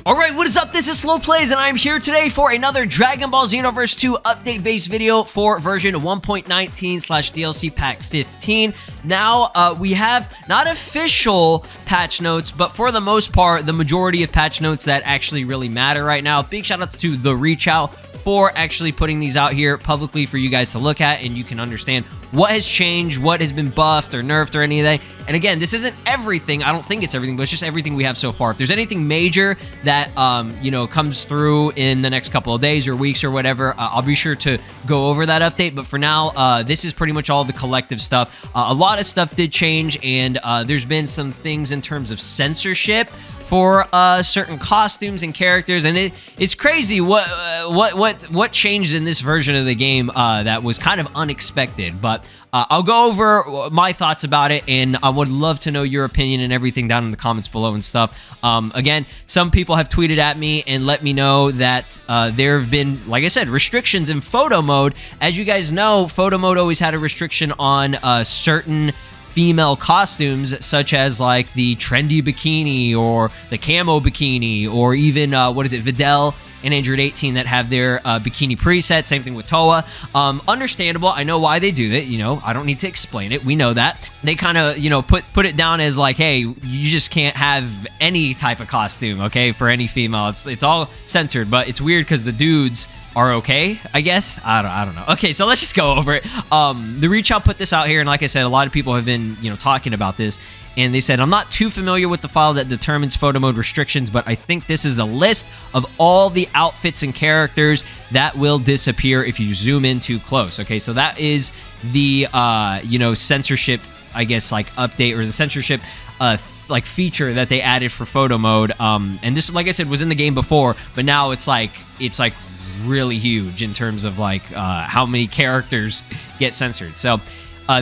Alright, what is up? This is SLOplays, and I'm here today for another Dragon Ball Xenoverse 2 update-based video for version 1.19/DLC Pack 15. Now, we have not official patch notes, but for the most part, the majority of patch notes that actually really matter right now. Big shoutouts to The Reach Out for actually putting these out here publicly for you guys to look at, and you can understand what has changed, what has been buffed or nerfed or anything. And again, this isn't everything. I don't think it's everything, but it's just everything we have so far. If there's anything major that, you know, comes through in the next couple of days or weeks or whatever, I'll be sure to go over that update. But for now, this is pretty much all the collective stuff. A lot of stuff did change, and there's been some things in terms of censorship for certain costumes and characters, and it's crazy what changed in this version of the game that was kind of unexpected. But I'll go over my thoughts about it, and I would love to know your opinion and everything down in the comments below and stuff. Again, some people have tweeted at me and let me know that there have been, like I said, restrictions in photo mode. As you guys know, photo mode always had a restriction on certain female costumes, such as like the trendy bikini or the camo bikini, or even what is it, Videl and Android 18 that have their bikini preset. Same thing with Toa. Understandable. I know why they do that. You know, I don't need to explain it. We know that. They kind of, you know, put it down as like, hey, you just can't have any type of costume, okay, for any female. It's all censored, but it's weird because the dudes are okay, I guess. I don't know. Okay, so let's just go over it. The Reach Out put this out here, and like I said, a lot of people have been, you know, talking about this, and they said, I'm not too familiar with the file that determines photo mode restrictions, but I think this is the list of all the outfits and characters that will disappear if you zoom in too close. Okay, so that is the, you know, censorship, I guess, like, update, or the censorship, like, feature that they added for photo mode. And this, like I said, was in the game before, but now it's like really huge in terms of like how many characters get censored. So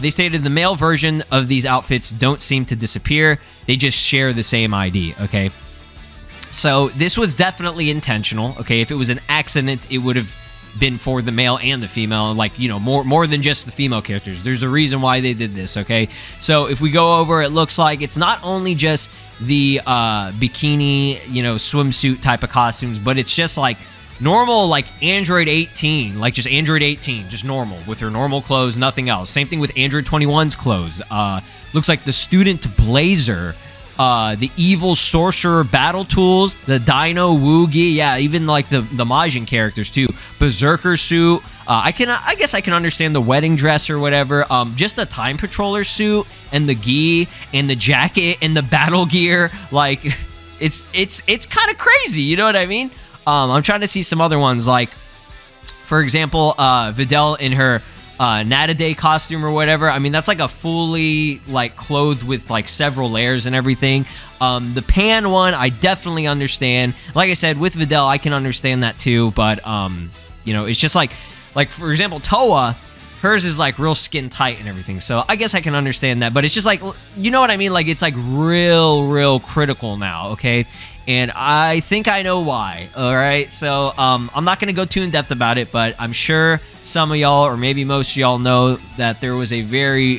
they stated the male version of these outfits don't seem to disappear. They just share the same ID. Okay, so this was definitely intentional. Okay, if it was an accident, it would have been for the male and the female, like, you know, more than just the female characters. There's a reason why they did this. Okay, so if we go over, it looks like it's not only just the bikini, you know, swimsuit type of costumes, but it's just like normal, like Android 18, like just Android 18, just normal, with her normal clothes, nothing else. Same thing with Android 21's clothes. Looks like the student blazer, the evil sorcerer battle tools, the Dino Woogie, yeah, even like the Majin characters too. Berserker suit. I guess I can understand the wedding dress or whatever. Just the time patroller suit and the gi and the jacket and the battle gear. Like, it's kind of crazy. You know what I mean? I'm trying to see some other ones, like, for example, Videl in her Nata Day costume or whatever. I mean, that's like a fully, like, clothed with, like, several layers and everything. The Pan one, I definitely understand. Like I said, with Videl, I can understand that too, but, you know, it's just like, for example, Toa, hers is, like, real skin tight and everything, so I guess I can understand that, but it's just like, you know what I mean? Like, it's, like, real critical now, okay? And I think I know why, all right? So, I'm not going to go too in-depth about it, but I'm sure some of y'all, or maybe most of y'all, know that there was a very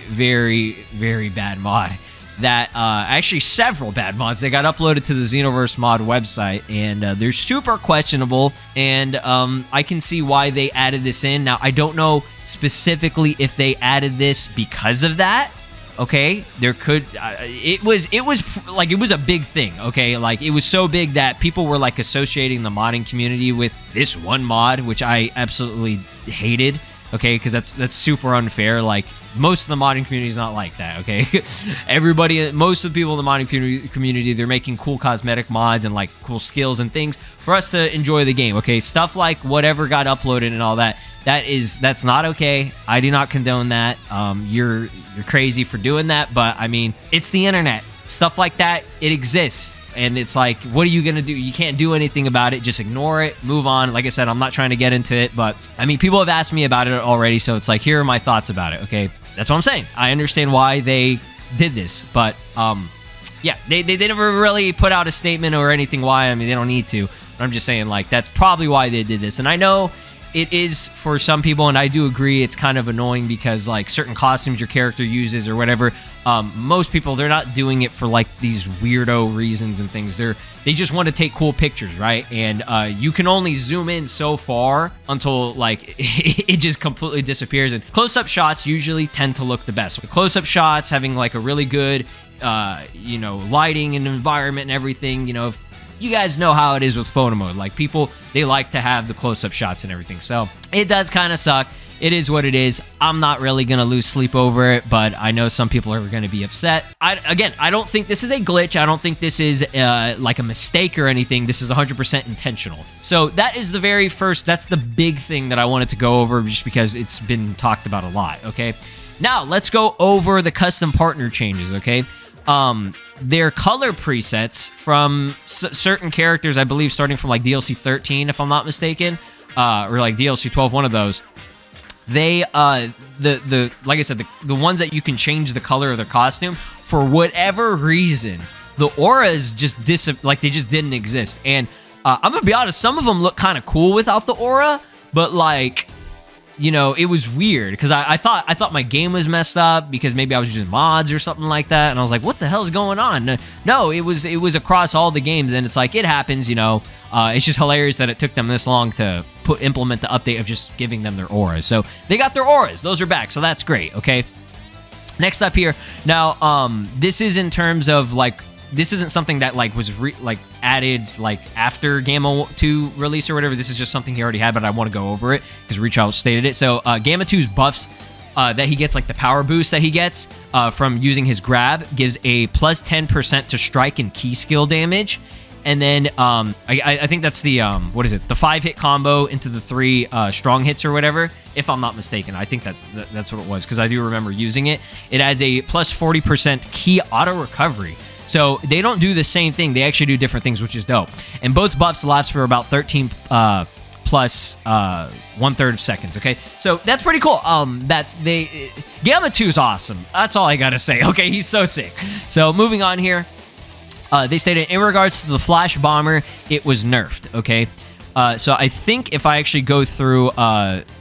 bad mod that, actually several bad mods that got uploaded to the Xenoverse mod website, and they're super questionable, and I can see why they added this in. Now, I don't know specifically if they added this because of that. Okay, there could, it was a big thing, okay? Like, it was so big that people were, like, associating the modding community with this one mod, which I absolutely hated, okay? Because that's super unfair. Like, most of the modding community is not like that, okay? Most of the people in the modding community, they're making cool cosmetic mods and, like, cool skills and things for us to enjoy the game, okay? Stuff like whatever got uploaded and all that, that's not okay. I do not condone that. You're crazy for doing that, but I mean, it's the internet. Stuff like that, it exists, and it's like, what are you gonna do? You can't do anything about it. Just ignore it, move on. Like I said, I'm not trying to get into it, but I mean, people have asked me about it already, so it's like, here are my thoughts about it. Okay, that's what I'm saying. I understand why they did this, but yeah, they never really put out a statement or anything why. I mean, they don't need to. But I'm just saying, like, that's probably why they did this. And I know it is for some people, and I do agree, it's kind of annoying because like certain costumes your character uses or whatever, most people, they're not doing it for like these weirdo reasons and things. They just want to take cool pictures, right? And you can only zoom in so far until like it just completely disappears. And close-up shots usually tend to look the best. So close-up shots, having like a really good, you know, lighting and environment and everything, you know, you guys know how it is with photo mode. Like people, they like to have the close-up shots and everything. So it does kind of suck. It is what it is. I'm not really going to lose sleep over it, but I know some people are going to be upset. Again, I don't think this is a glitch. I don't think this is like a mistake or anything. This is 100% intentional. So that is the very first, that's the big thing that I wanted to go over just because it's been talked about a lot, okay? Now, let's go over the custom partner changes, okay? Their color presets from certain characters, I believe, starting from like DLC 13, if I'm not mistaken, or like DLC 12, one of those. They, like I said, the ones that you can change the color of their costume, for whatever reason, the auras just like they just didn't exist. And I'm gonna be honest, some of them look kind of cool without the aura, but like, you know, it was weird because I thought my game was messed up because maybe I was using mods or something like that, and I was like, what the hell is going on? No, it was across all the games, and it's like, it happens, you know. It's just hilarious that it took them this long to implement the update of just giving them their auras. So they got their auras; those are back, so that's great. Okay. Next up here, now this is in terms of like, this isn't something that like was added like after Gamma 2 release or whatever. This is just something he already had, but I want to go over it because Reach stated it. So Gamma 2's buffs that he gets, like the power boost that he gets from using his grab, gives a plus 10% to strike and key skill damage. And then I think that's the, what is it? The 5-hit combo into the 3 strong hits or whatever, if I'm not mistaken. I think that's what it was, because I do remember using it. It adds a plus 40% key auto recovery. So they don't do the same thing. They actually do different things, which is dope. And both buffs last for about 13 plus 1/3 of seconds, okay? So that's pretty cool. Gamma 2 is awesome. That's all I gotta say, okay? He's so sick. So moving on here. They stated, in regards to the Flash Bomber, it was nerfed, okay? So I think if I actually go through,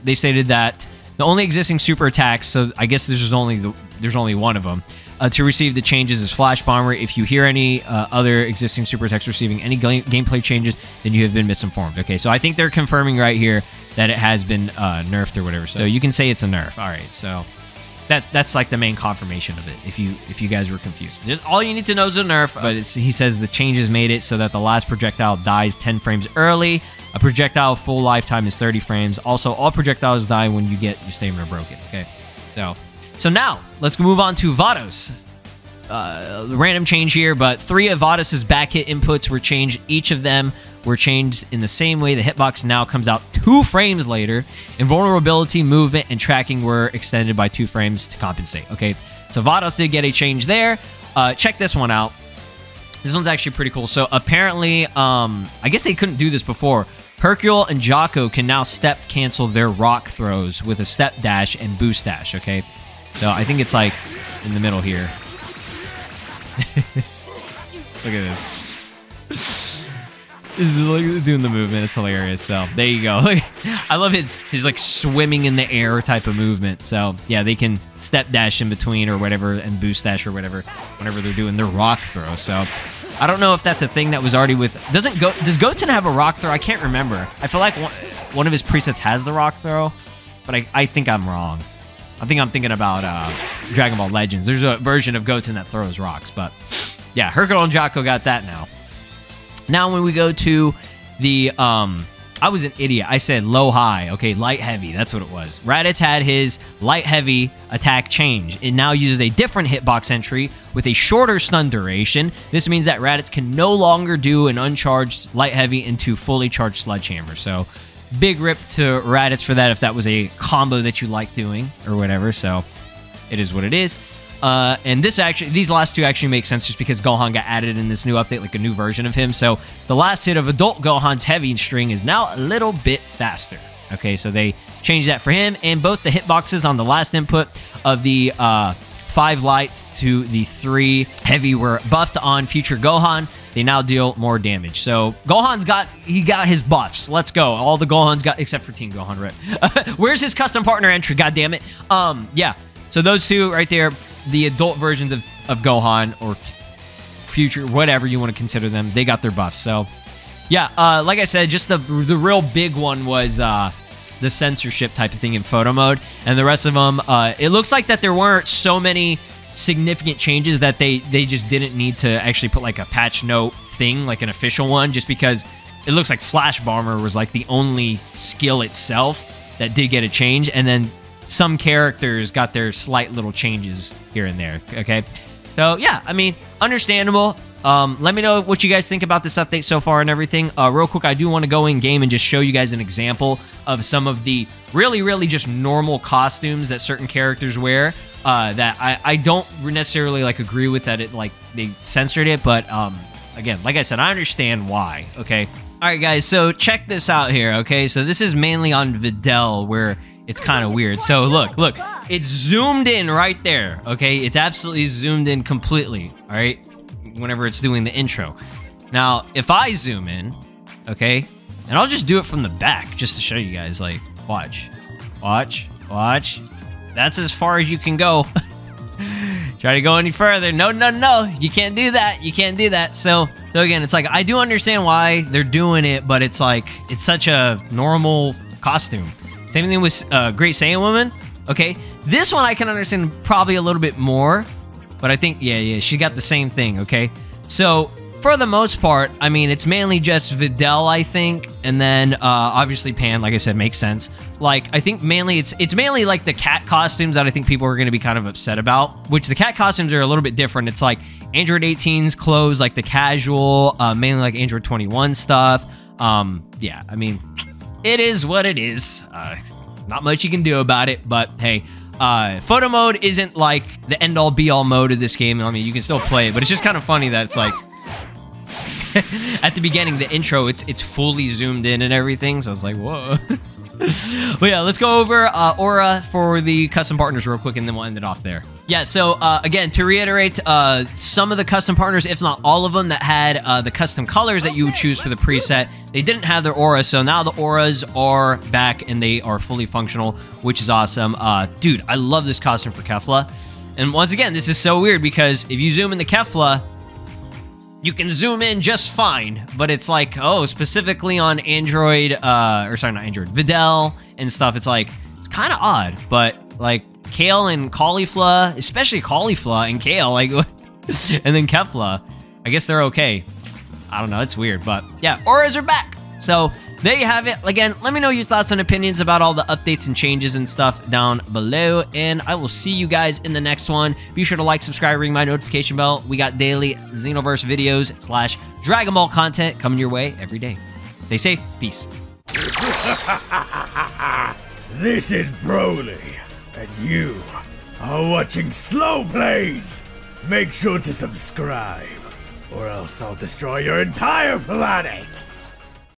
they stated that the only existing super attacks, so I guess there's only one of them, to receive the changes is Flash Bomber. If you hear any other existing super attacks receiving any gameplay changes, then you have been misinformed, okay? So I think they're confirming right here that it has been nerfed or whatever. So you can say it's a nerf. All right, so that's like the main confirmation of it, if you guys were confused. Just all you need to know is a nerf, but he says the changes made it so that the last projectile dies 10 frames early. A projectile full lifetime is 30 frames. Also, all projectiles die when you get your stamina broken, okay? So now, let's move on to Vados. Random change here, but 3 of Vados' back hit inputs were changed. Each of them were changed in the same way. The hitbox now comes out 2 frames later. Invulnerability, movement, and tracking were extended by 2 frames to compensate, okay? So Vados did get a change there. Check this one out. This one's actually pretty cool. So apparently, I guess they couldn't do this before. Hercule and Jocko can now step cancel their rock throws with a step dash and boost dash, okay? So I think it's like in the middle here. Look at this. This is like doing the movement. It's hilarious. So there you go. I love his like swimming in the air type of movement. So yeah, they can step dash in between or whatever and boost dash or whatever whenever they're doing their rock throw. So I don't know if that's a thing that was already with. Does Goten have a rock throw? I can't remember. I feel like one of his presets has the rock throw, but I think I'm wrong. I think I'm thinking about Dragon Ball Legends. There's a version of Goten that throws rocks, but yeah, Hercule and Jocko got that now. Now when we go to the, I was an idiot. I said low-high. Okay, light-heavy. That's what it was. Raditz had his light-heavy attack change. It now uses a different hitbox entry with a shorter stun duration. This means that Raditz can no longer do an uncharged light-heavy into fully charged sledgehammer. So big rip to Raditz for that if that was a combo that you like doing or whatever. So it is what it is. And these last 2 actually make sense just because Gohan got added in this new update, like a new version of him. So the last hit of adult Gohan's heavy string is now a little bit faster. Okay, so they changed that for him. And both the hitboxes on the last input of the 5 light to the 3 heavy were buffed on future Gohan. They now deal more damage. So Gohan's got his buffs. Let's go. All the Gohan's got, except for Teen Gohan, right? Where's his custom partner entry? God damn it. Yeah. So those 2 right there, the adult versions of Gohan, or future, whatever you want to consider them, they got their buffs. So yeah, like I said, just the real big one was the censorship type of thing in photo mode, and the rest of them, it looks like that there weren't so many significant changes that they just didn't need to actually put like a patch note thing, like an official one, just because it looks like Flash Bomber was like the only skill itself that did get a change, and then some characters got their slight little changes here and there. Okay, so yeah, I mean, understandable. Let me know what you guys think about this update so far and everything. Real quick, I do want to go in game and just show you guys an example of some of the really just normal costumes that certain characters wear, that I don't necessarily like agree with that they censored it, but again, like I said, I understand why. Okay, all right guys, so check this out here. Okay, so this is mainly on Videl, where it's kind of weird. So look, it's zoomed in right there. Okay, it's absolutely zoomed in completely. All right, whenever it's doing the intro. Now, if I zoom in, okay, and I'll just do it from the back just to show you guys, like, watch. That's as far as you can go. Try to go any further. No, you can't do that. You can't do that. So again, it's like, I do understand why they're doing it, but it's like, it's such a normal costume. Same thing with Great Saiyan Woman. Okay, this one I can understand probably a little bit more, but I think, yeah, she got the same thing, okay? So, for the most part, I mean, it's mainly just Videl, I think, and then, obviously Pan, like I said, makes sense. Like, I think mainly, it's mainly, like, the cat costumes that I think people are going to be kind of upset about, which the cat costumes are a little bit different. It's like Android 18's clothes, like the casual, mainly like Android 21 stuff. Yeah, I mean, it is what it is. Not much you can do about it, but hey, photo mode isn't like the end-all be-all mode of this game. I mean, you can still play it, but it's just kind of funny that it's like at the beginning, the intro, it's fully zoomed in and everything. So it's like, whoa. But yeah, let's go over Aura for the custom partners real quick, and then we'll end it off there. Yeah, so again, to reiterate, some of the custom partners, if not all of them, that had the custom colors that you would choose for the preset, they didn't have their auras, so now the auras are back and they are fully functional, which is awesome. Dude, I love this costume for Kefla. And once again, this is so weird because if you zoom in the Kefla, you can zoom in just fine, but it's like, oh, specifically on Android, or sorry, not Android, Videl and stuff, it's like, it's kind of odd, but like Kale and Caulifla, especially Caulifla and Kale, like, and then Kefla, I guess they're okay. I don't know, it's weird, but yeah, auras are back. So there you have it. Again, let me know your thoughts and opinions about all the updates and changes and stuff down below, and I will see you guys in the next one. Be sure to like, subscribe, ring my notification bell. We got daily Xenoverse videos / Dragon Ball content coming your way every day. Stay safe. Peace. This is Broly, and you are watching SLOplays. Make sure to subscribe, or else I'll destroy your entire planet.